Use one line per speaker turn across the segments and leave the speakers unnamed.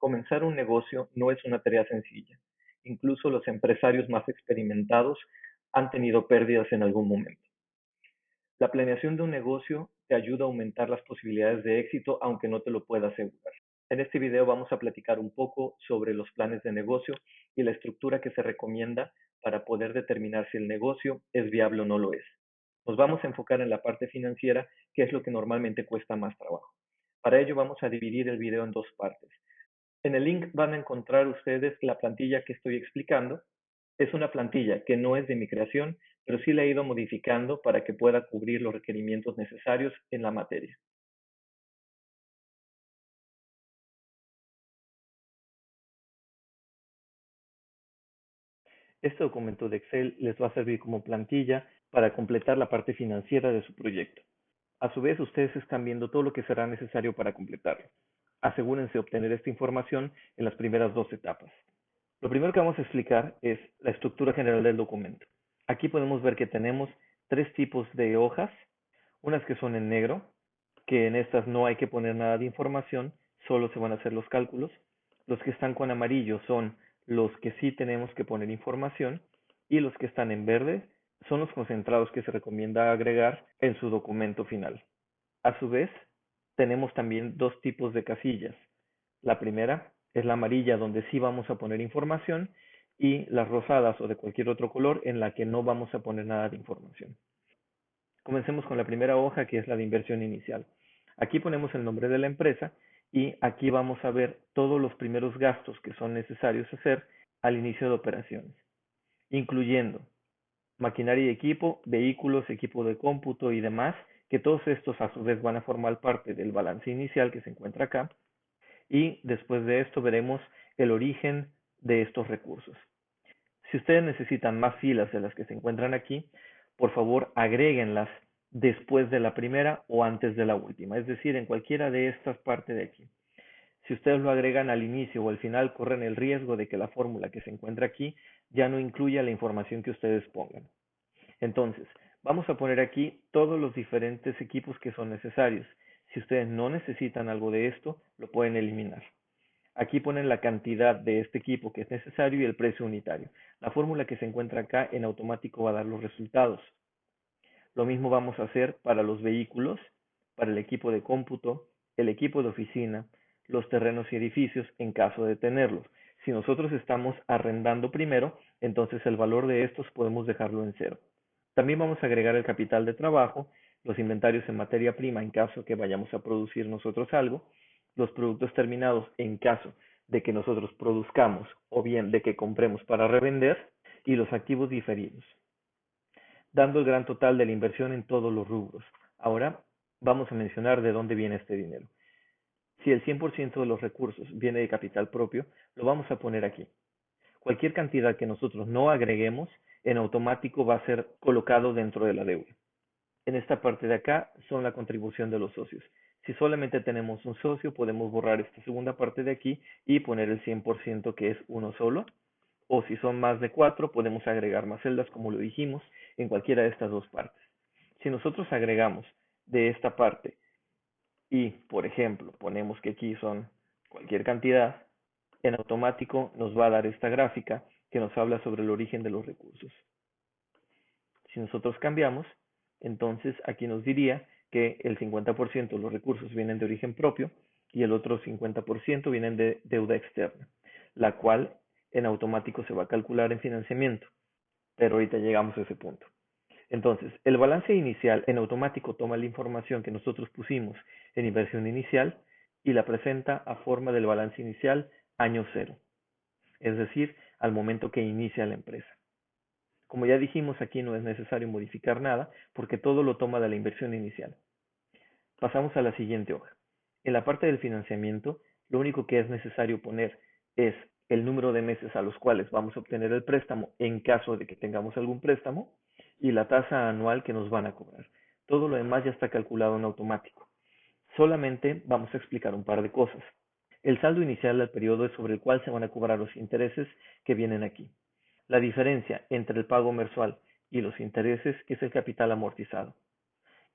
Comenzar un negocio no es una tarea sencilla. Incluso los empresarios más experimentados han tenido pérdidas en algún momento. La planeación de un negocio te ayuda a aumentar las posibilidades de éxito, aunque no te lo pueda asegurar. En este video vamos a platicar un poco sobre los planes de negocio y la estructura que se recomienda para poder determinar si el negocio es viable o no lo es. Nos vamos a enfocar en la parte financiera, que es lo que normalmente cuesta más trabajo. Para ello vamos a dividir el video en dos partes. En el link van a encontrar ustedes la plantilla que estoy explicando. Es una plantilla que no es de mi creación, pero sí la he ido modificando para que pueda cubrir los requerimientos necesarios en la materia. Este documento de Excel les va a servir como plantilla para completar la parte financiera de su proyecto. A su vez, ustedes están viendo todo lo que será necesario para completarlo. Asegúrense de obtener esta información en las primeras dos etapas. Lo primero que vamos a explicar es la estructura general del documento. Aquí podemos ver que tenemos tres tipos de hojas, unas que son en negro, que en estas no hay que poner nada de información, solo se van a hacer los cálculos. Los que están con amarillo son los que sí tenemos que poner información y los que están en verde son los concentrados que se recomienda agregar en su documento final. A su vez, tenemos también dos tipos de casillas. La primera es la amarilla, donde sí vamos a poner información, y las rosadas o de cualquier otro color en la que no vamos a poner nada de información. Comencemos con la primera hoja, que es la de inversión inicial. Aquí ponemos el nombre de la empresa y aquí vamos a ver todos los primeros gastos que son necesarios hacer al inicio de operaciones, incluyendo maquinaria y equipo, vehículos, equipo de cómputo y demás, que todos estos a su vez van a formar parte del balance inicial que se encuentra acá. Y después de esto veremos el origen de estos recursos. Si ustedes necesitan más filas de las que se encuentran aquí, por favor agréguenlas después de la primera o antes de la última, es decir, en cualquiera de estas partes de aquí. Si ustedes lo agregan al inicio o al final, corren el riesgo de que la fórmula que se encuentra aquí ya no incluya la información que ustedes pongan. Entonces, vamos a poner aquí todos los diferentes equipos que son necesarios. Si ustedes no necesitan algo de esto, lo pueden eliminar. Aquí ponen la cantidad de este equipo que es necesario y el precio unitario. La fórmula que se encuentra acá en automático va a dar los resultados. Lo mismo vamos a hacer para los vehículos, para el equipo de cómputo, el equipo de oficina, los terrenos y edificios en caso de tenerlos. Si nosotros estamos arrendando primero, entonces el valor de estos podemos dejarlo en cero. También vamos a agregar el capital de trabajo, los inventarios en materia prima en caso que vayamos a producir nosotros algo, los productos terminados en caso de que nosotros produzcamos o bien de que compremos para revender y los activos diferidos, dando el gran total de la inversión en todos los rubros. Ahora vamos a mencionar de dónde viene este dinero. Si el 100% de los recursos viene de capital propio, lo vamos a poner aquí. Cualquier cantidad que nosotros no agreguemos, en automático va a ser colocado dentro de la deuda. En esta parte de acá son la contribución de los socios. Si solamente tenemos un socio, podemos borrar esta segunda parte de aquí y poner el 100% que es uno solo. O si son más de 4, podemos agregar más celdas, como lo dijimos, en cualquiera de estas dos partes. Si nosotros agregamos de esta parte y, por ejemplo, ponemos que aquí son cualquier cantidad, en automático nos va a dar esta gráfica que nos habla sobre el origen de los recursos. Si nosotros cambiamos, entonces aquí nos diría que el 50% de los recursos vienen de origen propio y el otro 50% vienen de deuda externa, la cual en automático se va a calcular en financiamiento, pero ahorita llegamos a ese punto. Entonces, el balance inicial en automático toma la información que nosotros pusimos en inversión inicial y la presenta a forma del balance inicial año cero, es decir, al momento que inicia la empresa. Como ya dijimos, aquí no es necesario modificar nada porque todo lo toma de la inversión inicial. Pasamos a la siguiente hoja. En la parte del financiamiento, lo único que es necesario poner es el número de meses a los cuales vamos a obtener el préstamo en caso de que tengamos algún préstamo y la tasa anual que nos van a cobrar. Todo lo demás ya está calculado en automático. Solamente vamos a explicar un par de cosas. El saldo inicial del periodo es sobre el cual se van a cobrar los intereses que vienen aquí. La diferencia entre el pago mensual y los intereses es el capital amortizado.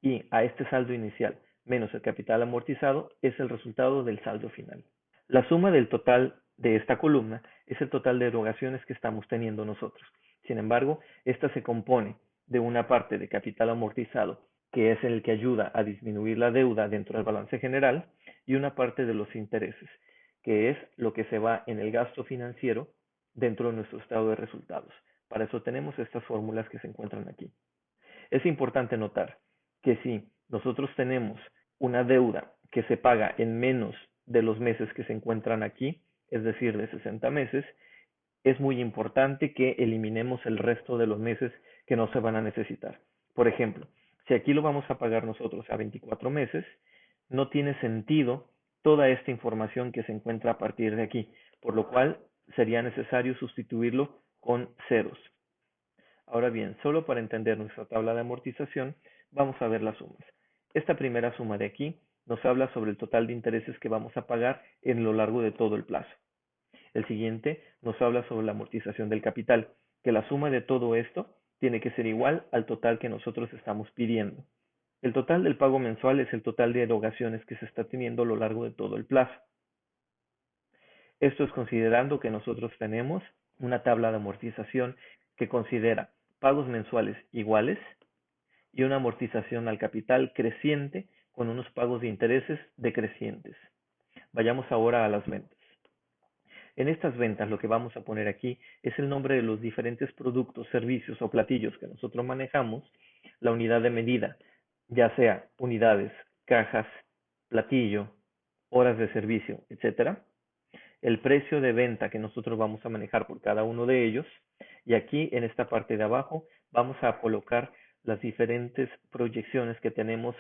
Y a este saldo inicial menos el capital amortizado es el resultado del saldo final. La suma del total de esta columna es el total de erogaciones que estamos teniendo nosotros. Sin embargo, esta se compone de una parte de capital amortizado, que es el que ayuda a disminuir la deuda dentro del balance general, y una parte de los intereses, que es lo que se va en el gasto financiero dentro de nuestro estado de resultados. Para eso tenemos estas fórmulas que se encuentran aquí. Es importante notar que si nosotros tenemos una deuda que se paga en menos de los meses que se encuentran aquí, es decir, de 60 meses, es muy importante que eliminemos el resto de los meses que no se van a necesitar. Por ejemplo, si aquí lo vamos a pagar nosotros a 24 meses, no tiene sentido toda esta información que se encuentra a partir de aquí, por lo cual sería necesario sustituirlo con ceros. Ahora bien, solo para entender nuestra tabla de amortización, vamos a ver las sumas. Esta primera suma de aquí nos habla sobre el total de intereses que vamos a pagar en lo largo de todo el plazo. El siguiente nos habla sobre la amortización del capital, que la suma de todo esto tiene que ser igual al total que nosotros estamos pidiendo. El total del pago mensual es el total de erogaciones que se está teniendo a lo largo de todo el plazo. Esto es considerando que nosotros tenemos una tabla de amortización que considera pagos mensuales iguales y una amortización al capital creciente con unos pagos de intereses decrecientes. Vayamos ahora a las ventas. En estas ventas lo que vamos a poner aquí es el nombre de los diferentes productos, servicios o platillos que nosotros manejamos, la unidad de medida, ya sea unidades, cajas, platillo, horas de servicio, etcétera, el precio de venta que nosotros vamos a manejar por cada uno de ellos, y aquí en esta parte de abajo vamos a colocar las diferentes proyecciones que tenemos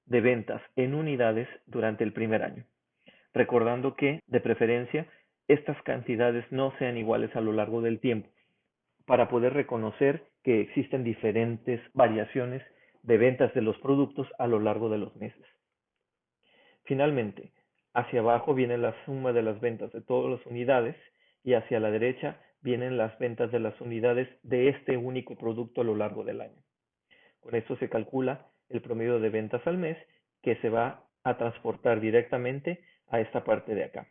de ventas en unidades durante el primer año. Recordando que, de preferencia, estas cantidades no sean iguales a lo largo del tiempo, para poder reconocer que existen diferentes variaciones de ventas de los productos a lo largo de los meses. Finalmente, hacia abajo viene la suma de las ventas de todas las unidades y hacia la derecha vienen las ventas de las unidades de este único producto a lo largo del año. Con esto se calcula el promedio de ventas al mes que se va a transportar directamente a esta parte de acá.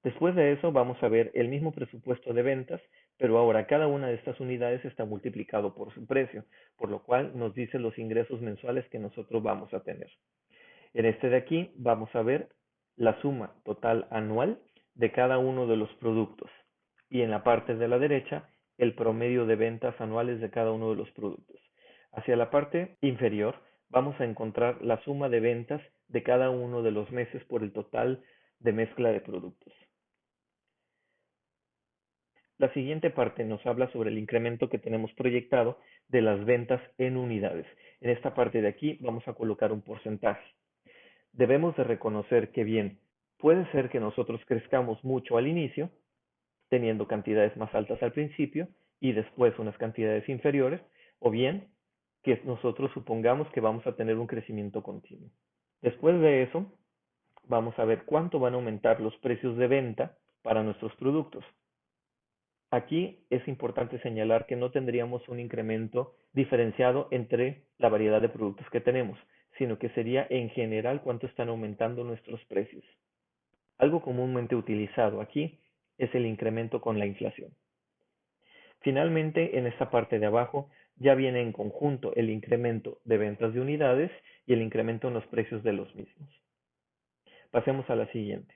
Después de eso vamos a ver el mismo presupuesto de ventas, pero ahora cada una de estas unidades está multiplicado por su precio, por lo cual nos dice los ingresos mensuales que nosotros vamos a tener. En este de aquí vamos a ver la suma total anual de cada uno de los productos y en la parte de la derecha el promedio de ventas anuales de cada uno de los productos. Hacia la parte inferior vamos a encontrar la suma de ventas de cada uno de los meses por el total de mezcla de productos. La siguiente parte nos habla sobre el incremento que tenemos proyectado de las ventas en unidades. En esta parte de aquí vamos a colocar un porcentaje. Debemos de reconocer que bien, puede ser que nosotros crezcamos mucho al inicio, teniendo cantidades más altas al principio y después unas cantidades inferiores, o bien que nosotros supongamos que vamos a tener un crecimiento continuo. Después de eso, vamos a ver cuánto van a aumentar los precios de venta para nuestros productos. Aquí es importante señalar que no tendríamos un incremento diferenciado entre la variedad de productos que tenemos, sino que sería en general cuánto están aumentando nuestros precios. Algo comúnmente utilizado aquí es el incremento con la inflación. Finalmente, en esta parte de abajo ya viene en conjunto el incremento de ventas de unidades y el incremento en los precios de los mismos. Pasemos a la siguiente.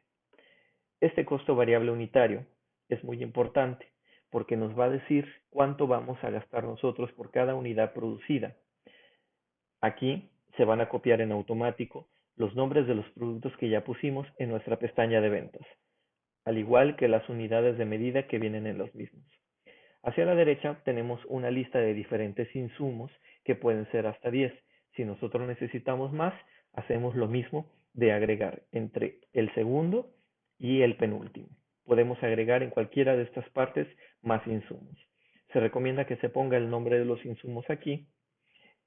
Este costo variable unitario es muy importante porque nos va a decir cuánto vamos a gastar nosotros por cada unidad producida. Aquí se van a copiar en automático los nombres de los productos que ya pusimos en nuestra pestaña de ventas, al igual que las unidades de medida que vienen en los mismos. Hacia la derecha tenemos una lista de diferentes insumos que pueden ser hasta 10. Si nosotros necesitamos más, hacemos lo mismo de agregar entre el segundo y el penúltimo. Podemos agregar en cualquiera de estas partes más insumos. Se recomienda que se ponga el nombre de los insumos aquí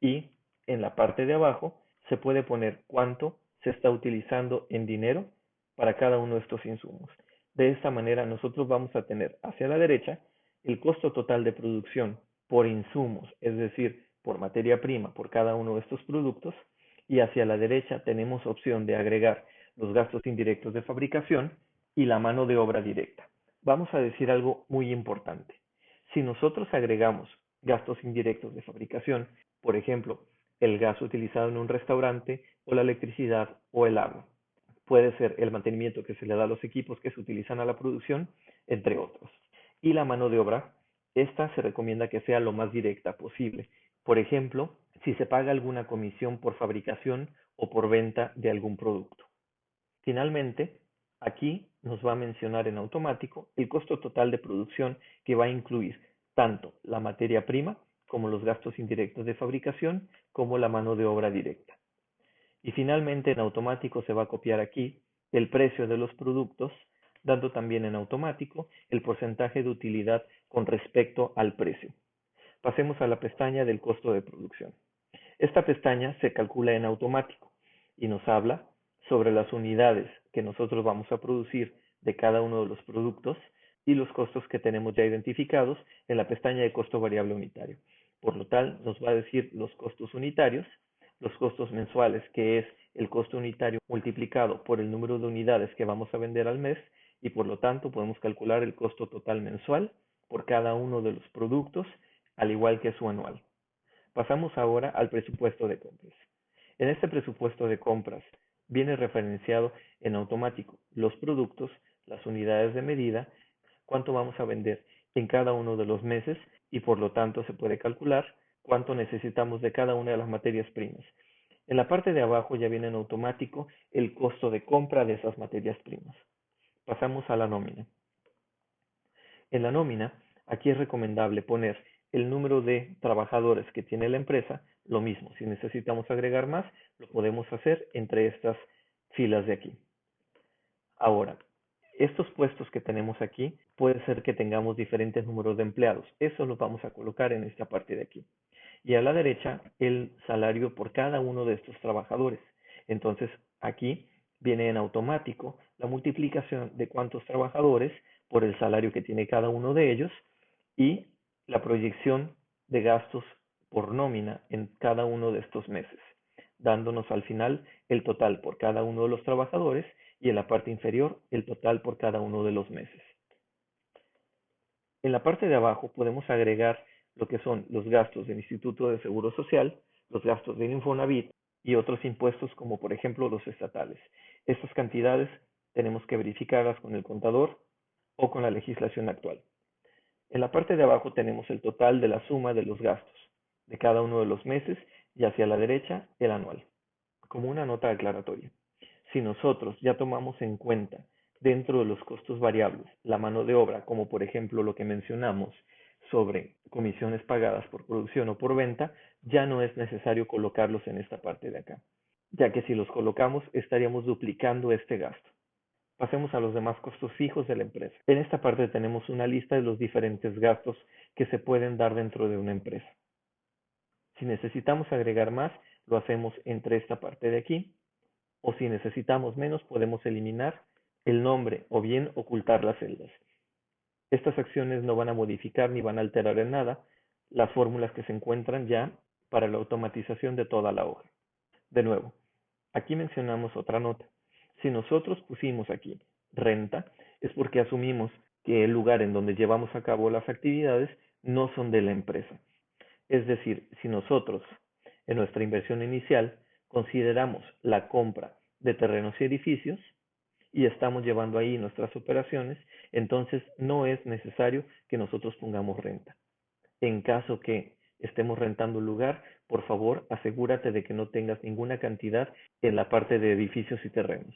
y en la parte de abajo se puede poner cuánto se está utilizando en dinero para cada uno de estos insumos. De esta manera nosotros vamos a tener hacia la derecha el costo total de producción por insumos, es decir, por materia prima por cada uno de estos productos, y hacia la derecha tenemos opción de agregar los gastos indirectos de fabricación y la mano de obra directa. Vamos a decir algo muy importante. Si nosotros agregamos gastos indirectos de fabricación, por ejemplo, el gas utilizado en un restaurante o la electricidad o el agua, puede ser el mantenimiento que se le da a los equipos que se utilizan a la producción, entre otros. Y la mano de obra, esta se recomienda que sea lo más directa posible. Por ejemplo, si se paga alguna comisión por fabricación o por venta de algún producto. Finalmente, aquí nos va a mencionar en automático el costo total de producción que va a incluir tanto la materia prima como los gastos indirectos de fabricación como la mano de obra directa. Y finalmente en automático se va a copiar aquí el precio de los productos, dando también en automático el porcentaje de utilidad con respecto al precio. Pasemos a la pestaña del costo de producción. Esta pestaña se calcula en automático y nos habla sobre las unidades que nosotros vamos a producir de cada uno de los productos y los costos que tenemos ya identificados en la pestaña de costo variable unitario. Por lo tal, nos va a decir los costos unitarios, los costos mensuales, que es el costo unitario multiplicado por el número de unidades que vamos a vender al mes, y por lo tanto podemos calcular el costo total mensual por cada uno de los productos, al igual que su anual. Pasamos ahora al presupuesto de compras. En este presupuesto de compras viene referenciado en automático los productos, las unidades de medida, cuánto vamos a vender en cada uno de los meses y por lo tanto se puede calcular cuánto necesitamos de cada una de las materias primas. En la parte de abajo ya viene en automático el costo de compra de esas materias primas. Pasamos a la nómina. En la nómina, aquí es recomendable poner el número de trabajadores que tiene la empresa, lo mismo, si necesitamos agregar más, lo podemos hacer entre estas filas de aquí. Ahora, estos puestos que tenemos aquí, puede ser que tengamos diferentes números de empleados. Eso lo vamos a colocar en esta parte de aquí. Y a la derecha, el salario por cada uno de estos trabajadores. Entonces, aquí viene en automático la multiplicación de cuántos trabajadores por el salario que tiene cada uno de ellos y la proyección de gastos por nómina en cada uno de estos meses, dándonos al final el total por cada uno de los trabajadores y en la parte inferior el total por cada uno de los meses. En la parte de abajo podemos agregar lo que son los gastos del Instituto de Seguro Social, los gastos del Infonavit y otros impuestos como por ejemplo los estatales. Estas cantidades tenemos que verificarlas con el contador o con la legislación actual. En la parte de abajo tenemos el total de la suma de los gastos de cada uno de los meses y hacia la derecha el anual. Como una nota aclaratoria, si nosotros ya tomamos en cuenta dentro de los costos variables la mano de obra, como por ejemplo lo que mencionamos sobre comisiones pagadas por producción o por venta, ya no es necesario colocarlos en esta parte de acá, ya que si los colocamos estaríamos duplicando este gasto. Pasemos a los demás costos fijos de la empresa. En esta parte tenemos una lista de los diferentes gastos que se pueden dar dentro de una empresa. Si necesitamos agregar más, lo hacemos entre esta parte de aquí, o si necesitamos menos, podemos eliminar el nombre o bien ocultar las celdas. Estas acciones no van a modificar ni van a alterar en nada las fórmulas que se encuentran ya para la automatización de toda la hoja. De nuevo, aquí mencionamos otra nota. Si nosotros pusimos aquí renta, es porque asumimos que el lugar en donde llevamos a cabo las actividades no son de la empresa. Es decir, si nosotros en nuestra inversión inicial consideramos la compra de terrenos y edificios y estamos llevando ahí nuestras operaciones, entonces no es necesario que nosotros pongamos renta. En caso que estemos rentando un lugar, por favor, asegúrate de que no tengas ninguna cantidad en la parte de edificios y terrenos.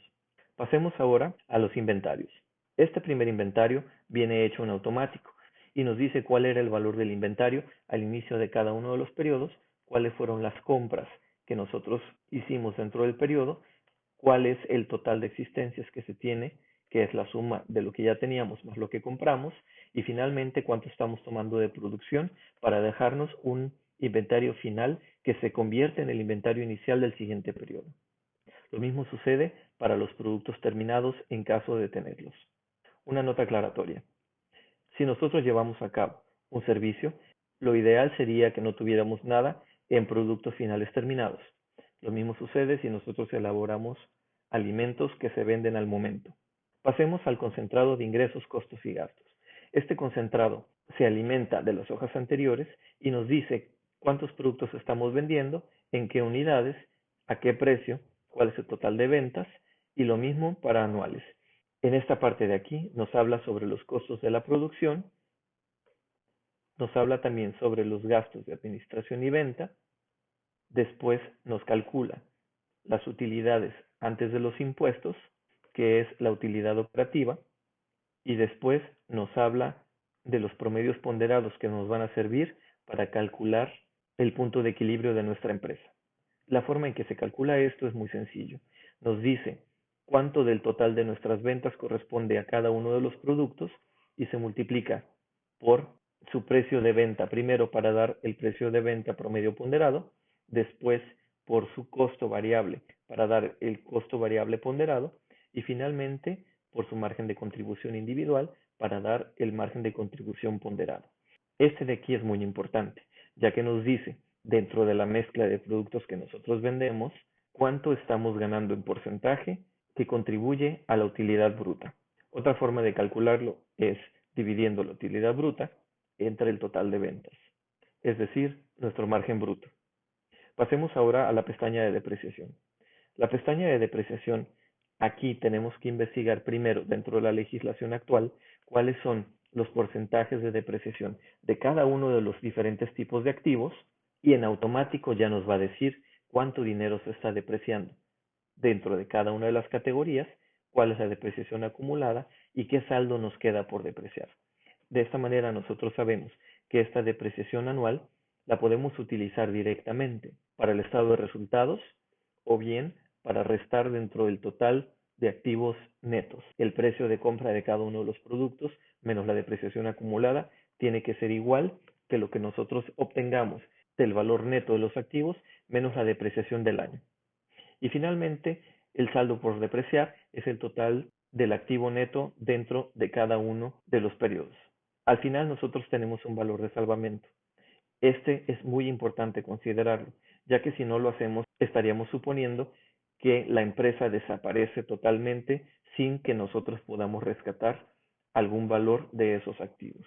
Pasemos ahora a los inventarios. Este primer inventario viene hecho en automático y nos dice cuál era el valor del inventario al inicio de cada uno de los periodos, cuáles fueron las compras que nosotros hicimos dentro del periodo, cuál es el total de existencias que se tiene, que es la suma de lo que ya teníamos más lo que compramos, y finalmente cuánto estamos tomando de producción para dejarnos un inventario final que se convierte en el inventario inicial del siguiente periodo. Lo mismo sucede para los productos terminados en caso de tenerlos. Una nota aclaratoria. Si nosotros llevamos a cabo un servicio, lo ideal sería que no tuviéramos nada en productos finales terminados. Lo mismo sucede si nosotros elaboramos alimentos que se venden al momento. Pasemos al concentrado de ingresos, costos y gastos. Este concentrado se alimenta de las hojas anteriores y nos dice cuántos productos estamos vendiendo, en qué unidades, a qué precio, cuál es el total de ventas y lo mismo para anuales. En esta parte de aquí nos habla sobre los costos de la producción, nos habla también sobre los gastos de administración y venta, después nos calcula las utilidades antes de los impuestos, que es la utilidad operativa, y después nos habla de los promedios ponderados que nos van a servir para calcular el punto de equilibrio de nuestra empresa. La forma en que se calcula esto es muy sencillo. Nos dice cuánto del total de nuestras ventas corresponde a cada uno de los productos y se multiplica por su precio de venta, primero para dar el precio de venta promedio ponderado, después por su costo variable para dar el costo variable ponderado y finalmente por su margen de contribución individual para dar el margen de contribución ponderado. Este de aquí es muy importante, ya que nos dice dentro de la mezcla de productos que nosotros vendemos cuánto estamos ganando en porcentaje que contribuye a la utilidad bruta. Otra forma de calcularlo es dividiendo la utilidad bruta entre el total de ventas, es decir, nuestro margen bruto. Pasemos ahora a la pestaña de depreciación. La pestaña de depreciación, aquí tenemos que investigar primero dentro de la legislación actual cuáles son los porcentajes de depreciación de cada uno de los diferentes tipos de activos y en automático ya nos va a decir cuánto dinero se está depreciando dentro de cada una de las categorías, cuál es la depreciación acumulada y qué saldo nos queda por depreciar. De esta manera nosotros sabemos que esta depreciación anual la podemos utilizar directamente para el estado de resultados o bien para restar dentro del total de activos netos. El precio de compra de cada uno de los productos menos la depreciación acumulada tiene que ser igual que lo que nosotros obtengamos del valor neto de los activos menos la depreciación del año. Y finalmente, el saldo por depreciar es el total del activo neto dentro de cada uno de los periodos. Al final nosotros tenemos un valor de salvamento. Este es muy importante considerarlo, ya que si no lo hacemos estaríamos suponiendo que la empresa desaparece totalmente sin que nosotros podamos rescatar algún valor de esos activos.